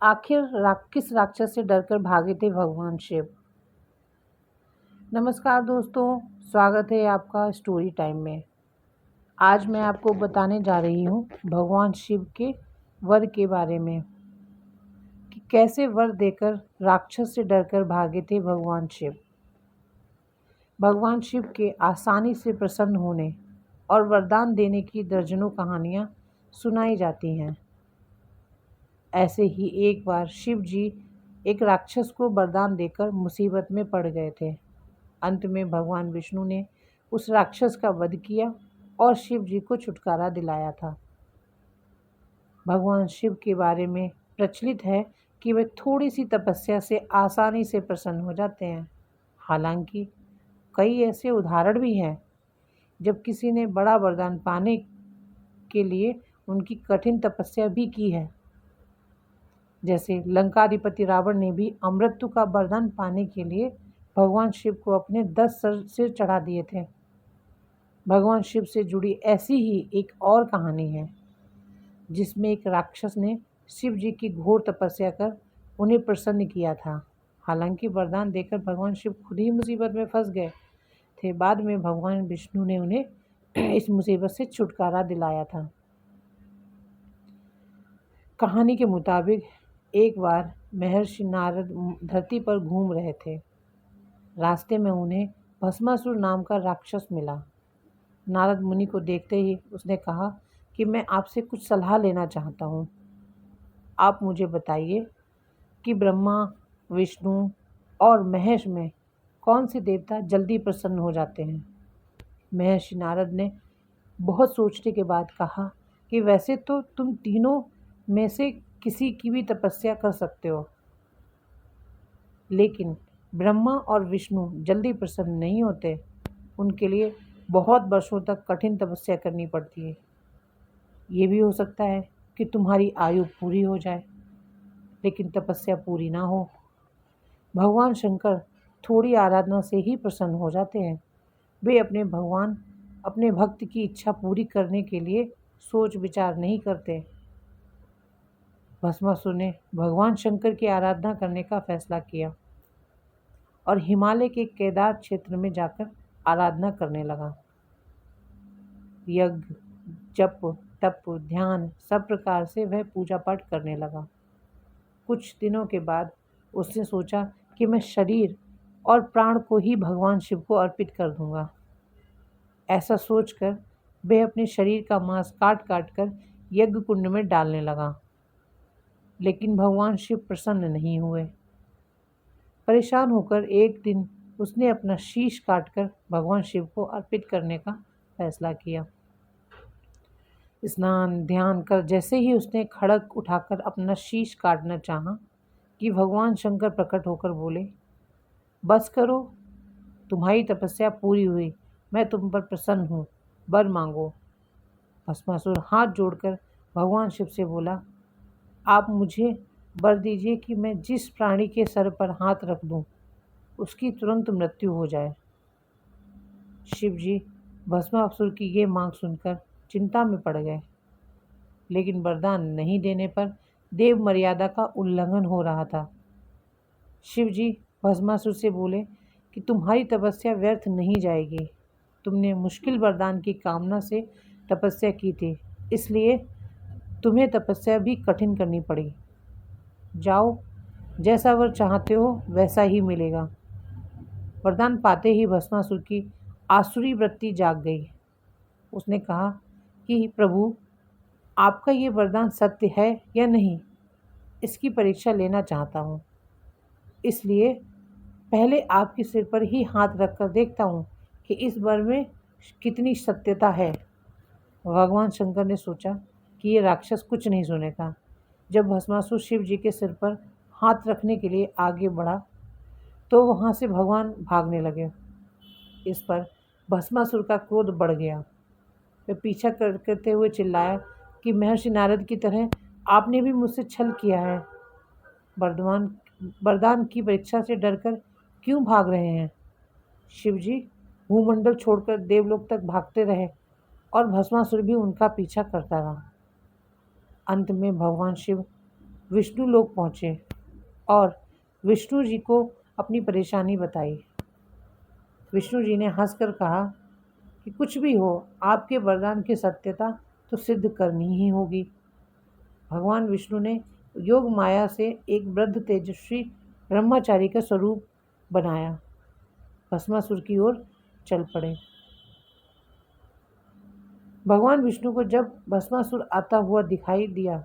आखिर किस राक्षस से डरकर भागे थे भगवान शिव। नमस्कार दोस्तों, स्वागत है आपका स्टोरी टाइम में। आज मैं आपको बताने जा रही हूँ भगवान शिव के वर के बारे में कि कैसे वर देकर राक्षस से डरकर भागे थे भगवान शिव। भगवान शिव के आसानी से प्रसन्न होने और वरदान देने की दर्जनों कहानियाँ सुनाई जाती हैं। ऐसे ही एक बार शिव जी एक राक्षस को वरदान देकर मुसीबत में पड़ गए थे। अंत में भगवान विष्णु ने उस राक्षस का वध किया और शिव जी को छुटकारा दिलाया था। भगवान शिव के बारे में प्रचलित है कि वे थोड़ी सी तपस्या से आसानी से प्रसन्न हो जाते हैं। हालांकि कई ऐसे उदाहरण भी हैं जब किसी ने बड़ा वरदान पाने के लिए उनकी कठिन तपस्या भी की है। जैसे लंकाधिपति रावण ने भी अमृत्यु का वरदान पाने के लिए भगवान शिव को अपने 10 सिर चढ़ा दिए थे। भगवान शिव से जुड़ी ऐसी ही एक और कहानी है जिसमें एक राक्षस ने शिव जी की घोर तपस्या कर उन्हें प्रसन्न किया था। हालांकि वरदान देकर भगवान शिव खुद ही मुसीबत में फंस गए थे। बाद में भगवान विष्णु ने उन्हें इस मुसीबत से छुटकारा दिलाया था। कहानी के मुताबिक एक बार महर्षि नारद धरती पर घूम रहे थे। रास्ते में उन्हें भस्मासुर नाम का राक्षस मिला। नारद मुनि को देखते ही उसने कहा कि मैं आपसे कुछ सलाह लेना चाहता हूँ। आप मुझे बताइए कि ब्रह्मा, विष्णु और महेश में कौन से देवता जल्दी प्रसन्न हो जाते हैं। महर्षि नारद ने बहुत सोचने के बाद कहा कि वैसे तो तुम तीनों में से किसी की भी तपस्या कर सकते हो, लेकिन ब्रह्मा और विष्णु जल्दी प्रसन्न नहीं होते। उनके लिए बहुत वर्षों तक कठिन तपस्या करनी पड़ती है। ये भी हो सकता है कि तुम्हारी आयु पूरी हो जाए लेकिन तपस्या पूरी ना हो। भगवान शंकर थोड़ी आराधना से ही प्रसन्न हो जाते हैं। वे अपने भक्त की इच्छा पूरी करने के लिए सोच विचार नहीं करते। भस्मासुर ने भगवान शंकर की आराधना करने का फैसला किया और हिमालय के केदार क्षेत्र में जाकर आराधना करने लगा। यज्ञ, जप, तप, ध्यान सब प्रकार से वह पूजा पाठ करने लगा। कुछ दिनों के बाद उसने सोचा कि मैं शरीर और प्राण को ही भगवान शिव को अर्पित कर दूंगा। ऐसा सोचकर वह अपने शरीर का मांस काट काट कर यज्ञ कुंड में डालने लगा, लेकिन भगवान शिव प्रसन्न नहीं हुए। परेशान होकर एक दिन उसने अपना शीश काटकर भगवान शिव को अर्पित करने का फैसला किया। स्नान ध्यान कर जैसे ही उसने खड़ग उठाकर अपना शीश काटना चाहा कि भगवान शंकर प्रकट होकर बोले, बस करो, तुम्हारी तपस्या पूरी हुई, मैं तुम पर प्रसन्न हूँ, वर मांगो। भस्मासुर हाथ जोड़कर भगवान शिव से बोला, आप मुझे वर दीजिए कि मैं जिस प्राणी के सर पर हाथ रख दूं उसकी तुरंत मृत्यु हो जाए। शिव जी भस्मासुर की ये मांग सुनकर चिंता में पड़ गए, लेकिन वरदान नहीं देने पर देव मर्यादा का उल्लंघन हो रहा था। शिव जी भस्मासुर से बोले कि तुम्हारी तपस्या व्यर्थ नहीं जाएगी। तुमने मुश्किल वरदान की कामना से तपस्या की थी, इसलिए तुम्हें तपस्या भी कठिन करनी पड़ी। जाओ, जैसा वर चाहते हो वैसा ही मिलेगा। वरदान पाते ही भस्मासुर की आसुरी वृत्ति जाग गई। उसने कहा कि प्रभु, आपका ये वरदान सत्य है या नहीं, इसकी परीक्षा लेना चाहता हूँ। इसलिए पहले आपके सिर पर ही हाथ रखकर देखता हूँ कि इस वर में कितनी सत्यता है। भगवान शंकर ने सोचा कि ये राक्षस कुछ नहीं सुनेगा। जब भस्मासुर शिव जी के सिर पर हाथ रखने के लिए आगे बढ़ा तो वहाँ से भगवान भागने लगे। इस पर भस्मासुर का क्रोध बढ़ गया। वह पीछा करते हुए चिल्लाया कि महर्षि नारद की तरह आपने भी मुझसे छल किया है। वरदान की परीक्षा से डरकर क्यों भाग रहे हैं? शिव जी भूमंडल छोड़कर देवलोक तक भागते रहे और भस्मासुर भी उनका पीछा करता रहा। अंत में भगवान शिव विष्णु लोक पहुँचे और विष्णु जी को अपनी परेशानी बताई। विष्णु जी ने हंसकर कहा कि कुछ भी हो, आपके वरदान की सत्यता तो सिद्ध करनी ही होगी। भगवान विष्णु ने योग माया से एक वृद्ध तेजस्वी ब्रह्मचारी का स्वरूप बनाया, भस्मासुर की ओर चल पड़े। भगवान विष्णु को जब भस्मासुर आता हुआ दिखाई दिया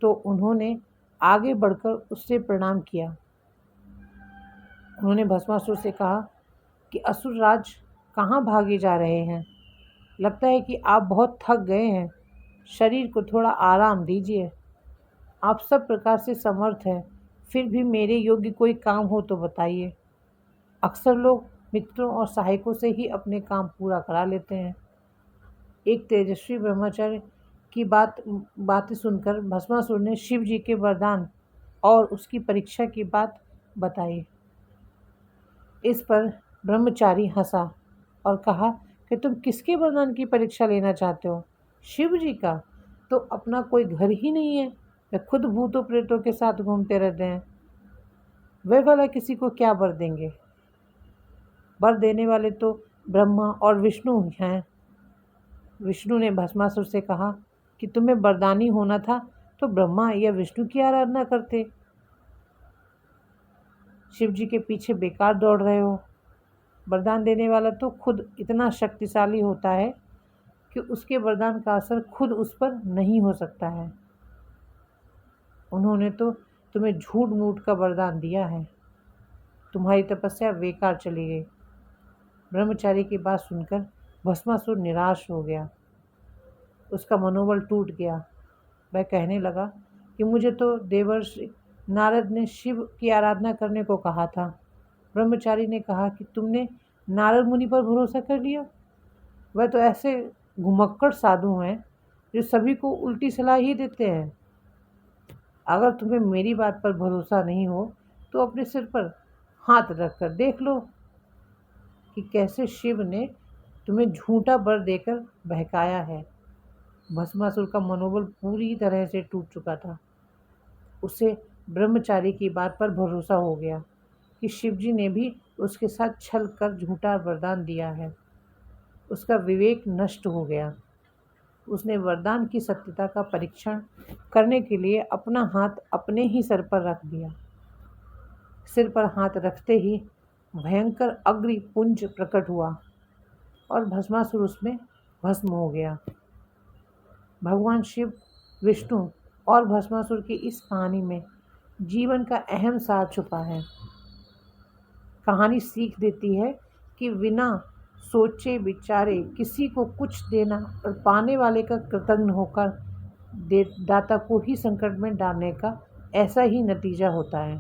तो उन्होंने आगे बढ़कर उससे प्रणाम किया। उन्होंने भस्मासुर से कहा कि असुर राज कहाँ भागे जा रहे हैं? लगता है कि आप बहुत थक गए हैं। शरीर को थोड़ा आराम दीजिए। आप सब प्रकार से समर्थ हैं, फिर भी मेरे योग्य कोई काम हो तो बताइए। अक्सर लोग मित्रों और सहायकों से ही अपने काम पूरा करा लेते हैं। एक तेजस्वी ब्रह्मचारी की बातें सुनकर भस्मासुर ने शिव जी के वरदान और उसकी परीक्षा की बात बताई। इस पर ब्रह्मचारी हंसा और कहा कि तुम किसके वरदान की परीक्षा लेना चाहते हो? शिव जी का तो अपना कोई घर ही नहीं है। वे खुद भूतों प्रेतों के साथ घूमते रहते हैं। वे भला किसी को क्या वर देंगे? वर देने वाले तो ब्रह्मा और विष्णु हैं। विष्णु ने भस्मासुर से कहा कि तुम्हें वरदानी होना था तो ब्रह्मा या विष्णु की आराधना करते। शिव जी के पीछे बेकार दौड़ रहे हो। वरदान देने वाला तो खुद इतना शक्तिशाली होता है कि उसके वरदान का असर खुद उस पर नहीं हो सकता है। उन्होंने तो तुम्हें झूठ मूठ का वरदान दिया है। तुम्हारी तपस्या बेकार चली गई। ब्रह्मचारी की बात सुनकर भस्मासुर निराश हो गया। उसका मनोबल टूट गया। वह कहने लगा कि मुझे तो देवर्षि नारद ने शिव की आराधना करने को कहा था। ब्रह्मचारी ने कहा कि तुमने नारद मुनि पर भरोसा कर लिया। वह तो ऐसे घुमक्कड़ साधु हैं जो सभी को उल्टी सलाह ही देते हैं। अगर तुम्हें मेरी बात पर भरोसा नहीं हो तो अपने सिर पर हाथ रखकर देख लो कि कैसे शिव ने तुम्हें झूठा वर देकर बहकाया है। भस्मासुर का मनोबल पूरी तरह से टूट चुका था। उसे ब्रह्मचारी की बात पर भरोसा हो गया कि शिवजी ने भी उसके साथ छल कर झूठा वरदान दिया है। उसका विवेक नष्ट हो गया। उसने वरदान की सत्यता का परीक्षण करने के लिए अपना हाथ अपने ही सर पर रख दिया। सिर पर हाथ रखते ही भयंकर अग्नि पुंज प्रकट हुआ और भस्मासुर उसमें भस्म हो गया। भगवान शिव, विष्णु और भस्मासुर की इस कहानी में जीवन का अहम सार छुपा है। कहानी सीख देती है कि बिना सोचे विचारे किसी को कुछ देना और पाने वाले का कृतज्ञ होकर दाता को ही संकट में डालने का ऐसा ही नतीजा होता है।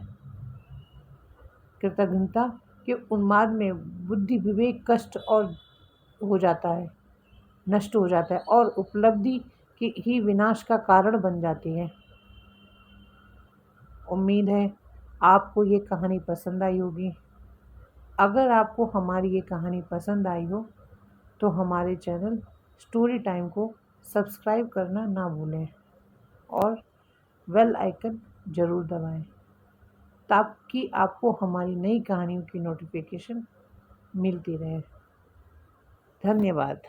कृतज्ञता के उन्माद में बुद्धि विवेक कष्ट और हो जाता है, नष्ट हो जाता है और उपलब्धि की ही विनाश का कारण बन जाती है। उम्मीद है आपको ये कहानी पसंद आई होगी। अगर आपको हमारी ये कहानी पसंद आई हो तो हमारे चैनल स्टोरी टाइम को सब्सक्राइब करना ना भूलें और बेल आइकन ज़रूर दबाएं ताकि आपको हमारी नई कहानियों की नोटिफिकेशन मिलती रहे। धन्यवाद।